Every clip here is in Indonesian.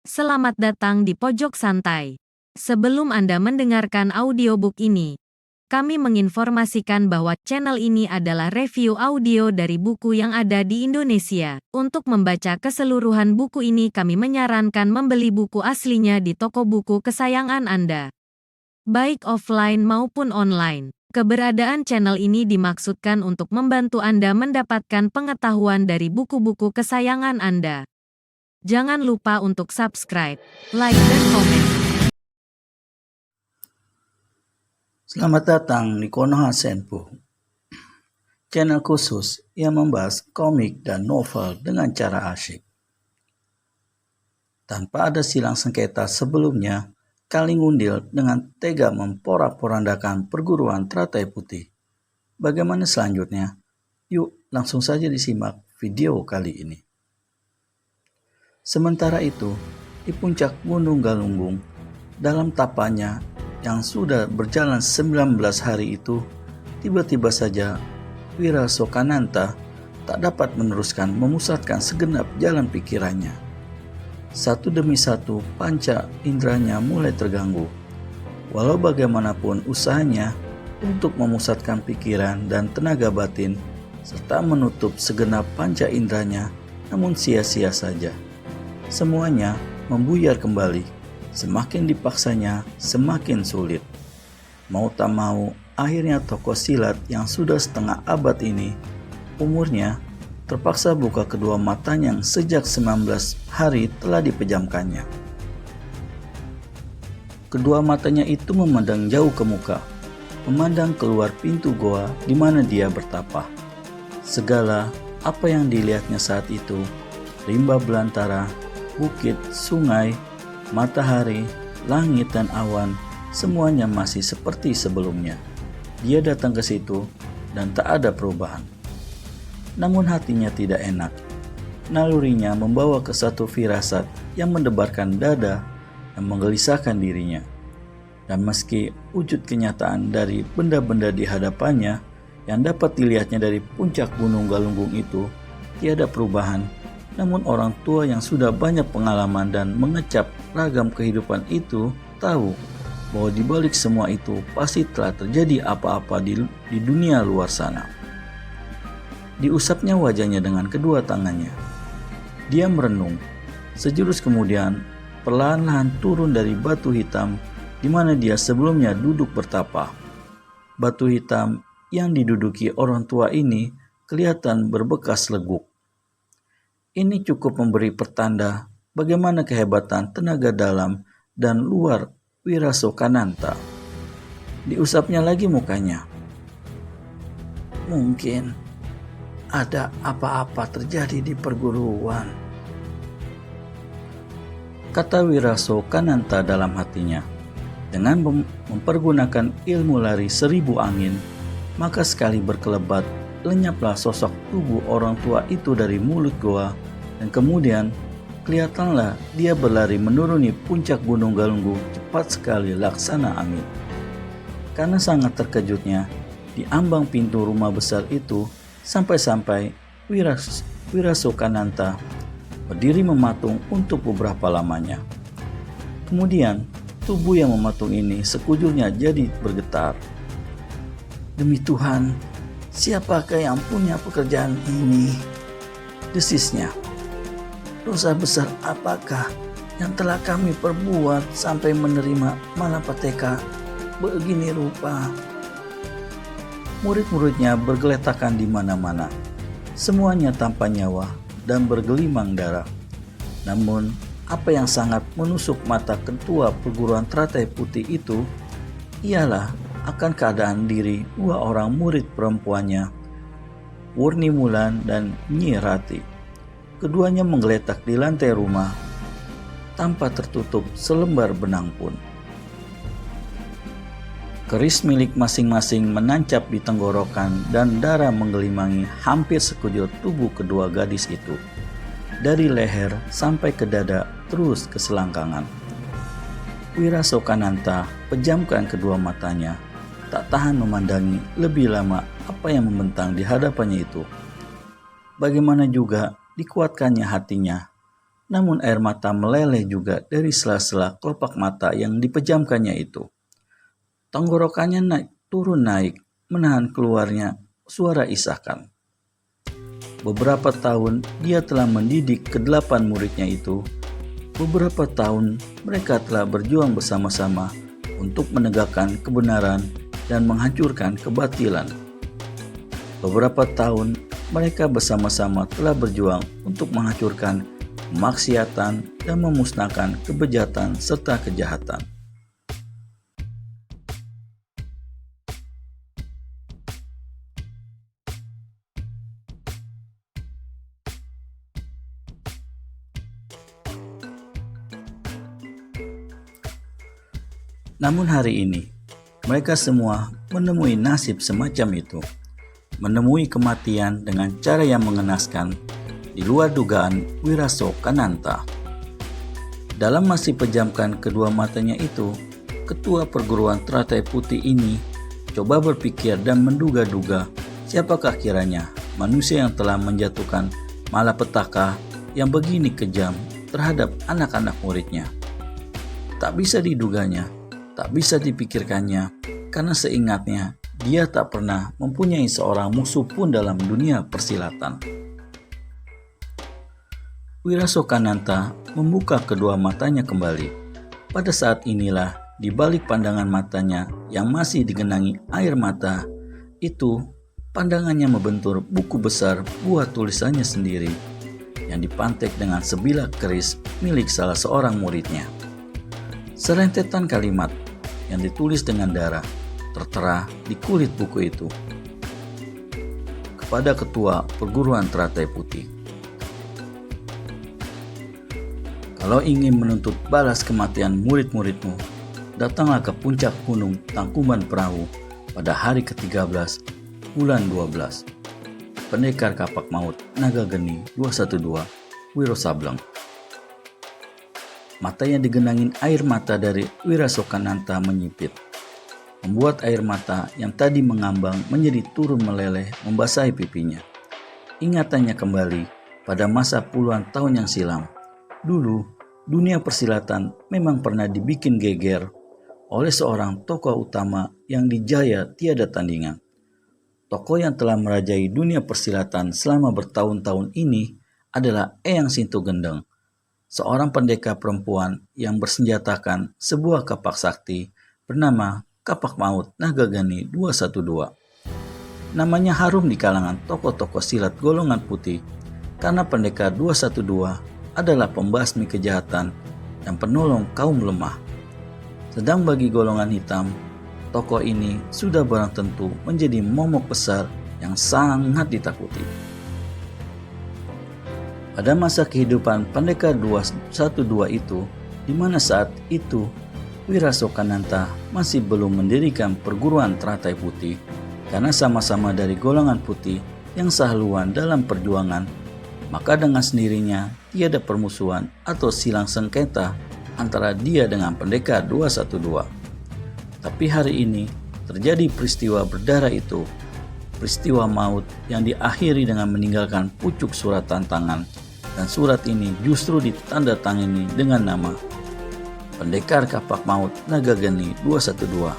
Selamat datang di Pojok Santai. Sebelum Anda mendengarkan audiobook ini, kami menginformasikan bahwa channel ini adalah review audio dari buku yang ada di Indonesia. Untuk membaca keseluruhan buku ini, kami menyarankan membeli buku aslinya di toko buku kesayangan Anda, baik offline maupun online. Keberadaan channel ini dimaksudkan untuk membantu Anda mendapatkan pengetahuan dari buku-buku kesayangan Anda. Jangan lupa untuk subscribe, like, dan komen. Selamat datang di Konoha Senpu, channel khusus yang membahas komik dan novel dengan cara asyik. Tanpa ada silang sengketa sebelumnya, Kali Ngundil dengan tega memporak-porandakan perguruan teratai putih. Bagaimana selanjutnya? Yuk langsung saja disimak video kali ini. Sementara itu, di puncak Gunung Galunggung, dalam tapanya yang sudah berjalan 19 hari itu, tiba-tiba saja Wira Sokananta tak dapat meneruskan memusatkan segenap jalan pikirannya. Satu demi satu panca inderanya mulai terganggu. Walau bagaimanapun usahanya untuk memusatkan pikiran dan tenaga batin serta menutup segenap panca inderanya, namun sia-sia saja. Semuanya membuyar kembali. Semakin dipaksanya, semakin sulit. Mau tak mau, akhirnya tokoh silat yang sudah setengah abad ini, umurnya, terpaksa buka kedua matanya yang sejak 19 hari telah dipejamkannya. Kedua matanya itu memandang jauh ke muka, memandang keluar pintu goa di mana dia bertapa. Segala apa yang dilihatnya saat itu, rimba belantara, bukit, sungai, matahari, langit, dan awan, semuanya masih seperti sebelumnya. Dia datang ke situ dan tak ada perubahan. Namun hatinya tidak enak. Nalurinya membawa ke satu firasat yang mendebarkan dada dan menggelisahkan dirinya. Dan meski wujud kenyataan dari benda-benda di hadapannya yang dapat dilihatnya dari puncak Gunung Galunggung itu tiada perubahan, namun orang tua yang sudah banyak pengalaman dan mengecap ragam kehidupan itu tahu bahwa di balik semua itu pasti telah terjadi apa-apa di dunia luar sana. Diusapnya wajahnya dengan kedua tangannya. Dia merenung. Sejurus kemudian perlahan-lahan turun dari batu hitam di mana dia sebelumnya duduk bertapa. Batu hitam yang diduduki orang tua ini kelihatan berbekas leguk. Ini cukup memberi pertanda bagaimana kehebatan tenaga dalam dan luar Wira Sokananta. Diusapnya lagi mukanya. Mungkin ada apa-apa terjadi di perguruan, kata Wira Sokananta dalam hatinya. Dengan mempergunakan ilmu lari 1000 angin, maka sekali berkelebat, lenyaplah sosok tubuh orang tua itu dari mulut goa. Dan kemudian kelihatanlah dia berlari menuruni puncak Gunung Galunggung cepat sekali laksana angin. Karena sangat terkejutnya, di ambang pintu rumah besar itu sampai-sampai Wira Sokananta berdiri mematung untuk beberapa lamanya. Kemudian tubuh yang mematung ini sekujurnya jadi bergetar. Demi Tuhan, siapakah yang punya pekerjaan ini? Desisnya. Dosa besar apakah yang telah kami perbuat sampai menerima malapetaka begini rupa? Murid-muridnya bergeletakan di mana-mana. Semuanya tanpa nyawa dan bergelimang darah. Namun, apa yang sangat menusuk mata ketua perguruan teratai putih itu ialah akan keadaan diri dua orang murid perempuannya, Wurnimulan dan Nyi Rati. Keduanya menggeletak di lantai rumah tanpa tertutup selembar benang pun. Keris milik masing-masing menancap di tenggorokan dan darah menggelimangi hampir sekujur tubuh kedua gadis itu. Dari leher sampai ke dada terus ke selangkangan. Wira Sokananta pejamkan kedua matanya, tak tahan memandangi lebih lama apa yang membentang di hadapannya itu. Bagaimana juga dikuatkannya hatinya namun air mata meleleh juga dari sela-sela kelopak mata yang dipejamkannya itu. Tenggorokannya naik, menahan keluarnya suara isakan. Beberapa tahun dia telah mendidik ke-8 muridnya itu. Beberapa tahun mereka telah berjuang bersama-sama untuk menegakkan kebenaran dan menghancurkan kebatilan. Beberapa tahun mereka bersama-sama telah berjuang untuk menghancurkan kemaksiatan dan memusnahkan kebejatan serta kejahatan. Namun hari ini, mereka semua menemui nasib semacam itu, menemui kematian dengan cara yang mengenaskan di luar dugaan Wirasokananta. Dalam masih pejamkan kedua matanya itu, ketua perguruan teratai putih ini coba berpikir dan menduga-duga siapakah kiranya manusia yang telah menjatuhkan malapetaka yang begini kejam terhadap anak-anak muridnya. Tak bisa diduganya, tak bisa dipikirkannya, karena seingatnya dia tak pernah mempunyai seorang musuh pun dalam dunia persilatan. Wirasokananta membuka kedua matanya kembali. Pada saat inilah, di balik pandangan matanya yang masih digenangi air mata, itu pandangannya membentur buku besar buat tulisannya sendiri, yang dipantek dengan sebilah keris milik salah seorang muridnya. Serentetan kalimat yang ditulis dengan darah tertera di kulit buku itu. Kepada ketua perguruan teratai putih, kalau ingin menuntut balas kematian murid-muridmu, datanglah ke puncak gunung Tangkuban Perahu pada hari ke-13 bulan 12. Pendekar Kapak Maut Naga Geni 212 Wiro Sableng. Matanya digenangin air mata dari Wirasokananta menyipit, membuat air mata yang tadi mengambang menjadi turun meleleh membasahi pipinya. Ingatannya kembali pada masa puluhan tahun yang silam. Dulu, dunia persilatan memang pernah dibikin geger oleh seorang tokoh utama yang dijaya tiada tandingan. Tokoh yang telah merajai dunia persilatan selama bertahun-tahun ini adalah Eyang Sintu Gendeng, seorang pendekar perempuan yang bersenjatakan sebuah kapak sakti bernama Kapak Maut Naga Geni 212. Namanya harum di kalangan tokoh-tokoh silat golongan putih karena pendekar 212 adalah pembasmi kejahatan dan penolong kaum lemah. Sedang bagi golongan hitam, tokoh ini sudah barang tentu menjadi momok besar yang sangat ditakuti. Pada masa kehidupan pendekar 212 itu, di mana saat itu Wirasokananta masih belum mendirikan perguruan teratai putih karena sama-sama dari golongan putih yang sahluan dalam perjuangan, maka dengan sendirinya tiada permusuhan atau silang sengketa antara dia dengan pendekar 212. Tapi hari ini terjadi peristiwa berdarah itu, peristiwa maut yang diakhiri dengan meninggalkan pucuk surat tantangan. Dan surat ini justru ditandatangani dengan nama Pendekar Kapak Maut Naga Geni 212.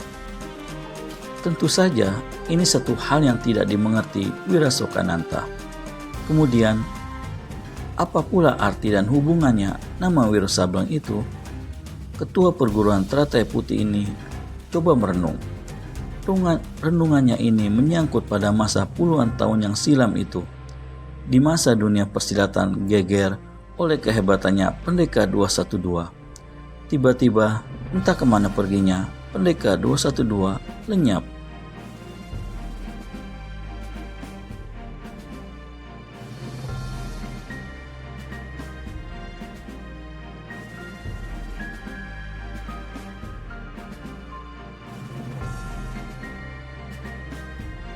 Tentu saja ini satu hal yang tidak dimengerti Wirasokananta. Kemudian, apa pula arti dan hubungannya nama Wiro Sableng itu? Ketua perguruan teratai putih ini coba merenung. Renungannya ini menyangkut pada masa puluhan tahun yang silam itu. Di masa dunia persilatan geger oleh kehebatannya pendekar 212. Tiba-tiba, entah kemana perginya, pendekar 212 lenyap.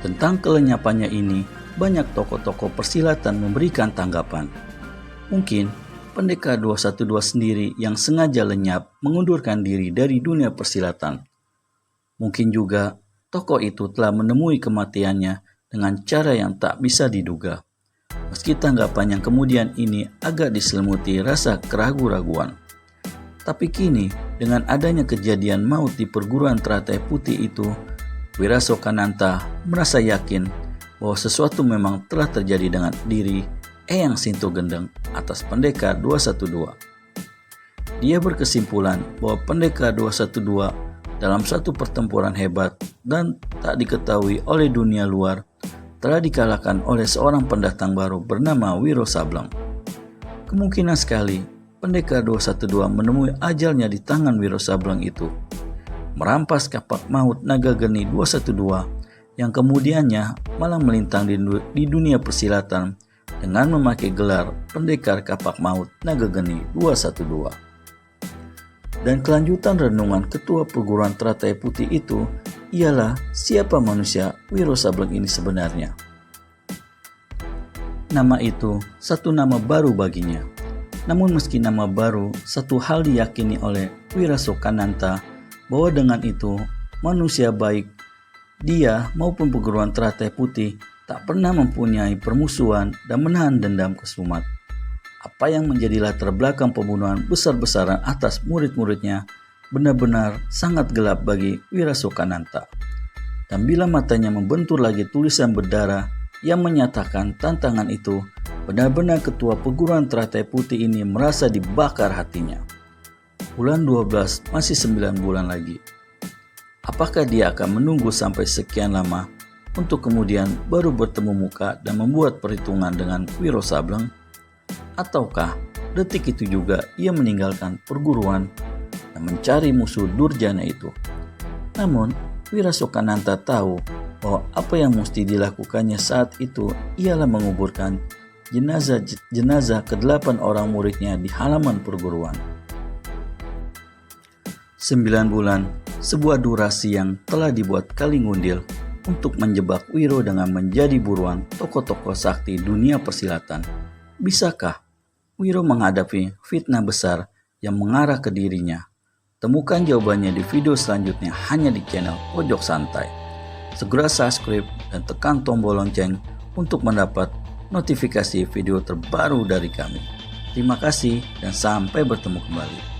Tentang kelenyapannya ini, banyak tokoh-tokoh persilatan memberikan tanggapan. Mungkin pendekar 212 sendiri yang sengaja lenyap mengundurkan diri dari dunia persilatan. Mungkin juga tokoh itu telah menemui kematiannya dengan cara yang tak bisa diduga. Meski tanggapan yang kemudian ini agak diselimuti rasa keraguan-raguan. Tapi kini, dengan adanya kejadian maut di perguruan teratai putih itu, Wirasokananta merasa yakin bahwa sesuatu memang telah terjadi dengan diri Eyang Sinto Gendeng atas Pendekar 212. Dia berkesimpulan bahwa Pendekar 212 dalam satu pertempuran hebat dan tak diketahui oleh dunia luar telah dikalahkan oleh seorang pendatang baru bernama Wiro Sableng. Kemungkinan sekali Pendekar 212 menemui ajalnya di tangan Wiro Sableng itu, merampas kapak maut naga geni 212 yang kemudiannya malah melintang di dunia persilatan dengan memakai gelar Pendekar Kapak Maut Naga Geni 212. Dan kelanjutan renungan ketua perguruan teratai putih itu ialah siapa manusia Wiro Sableng ini sebenarnya. Nama itu satu nama baru baginya. Namun meski nama baru, satu hal diyakini oleh Wirasokananta bahwa dengan itu manusia baik dia maupun perguruan teratai putih tak pernah mempunyai permusuhan dan menahan dendam kesumat. Apa yang menjadi latar belakang pembunuhan besar-besaran atas murid-muridnya benar-benar sangat gelap bagi Wirasokananta. Dan bila matanya membentur lagi tulisan berdarah yang menyatakan tantangan itu, benar-benar ketua perguruan teratai putih ini merasa dibakar hatinya. Bulan 12 masih 9 bulan lagi. Apakah dia akan menunggu sampai sekian lama untuk kemudian baru bertemu muka dan membuat perhitungan dengan Wiro Sableng? Ataukah detik itu juga ia meninggalkan perguruan dan mencari musuh durjana itu? Namun Wirasokananta tahu bahwa apa yang mesti dilakukannya saat itu ialah menguburkan jenazah ke-8 orang muridnya di halaman perguruan. 9 bulan, sebuah durasi yang telah dibuat Kalingundil untuk menjebak Wiro dengan menjadi buruan tokoh-tokoh sakti dunia persilatan. Bisakah Wiro menghadapi fitnah besar yang mengarah ke dirinya? Temukan jawabannya di video selanjutnya hanya di channel Pojok Santai. Segera subscribe dan tekan tombol lonceng untuk mendapat notifikasi video terbaru dari kami. Terima kasih dan sampai bertemu kembali.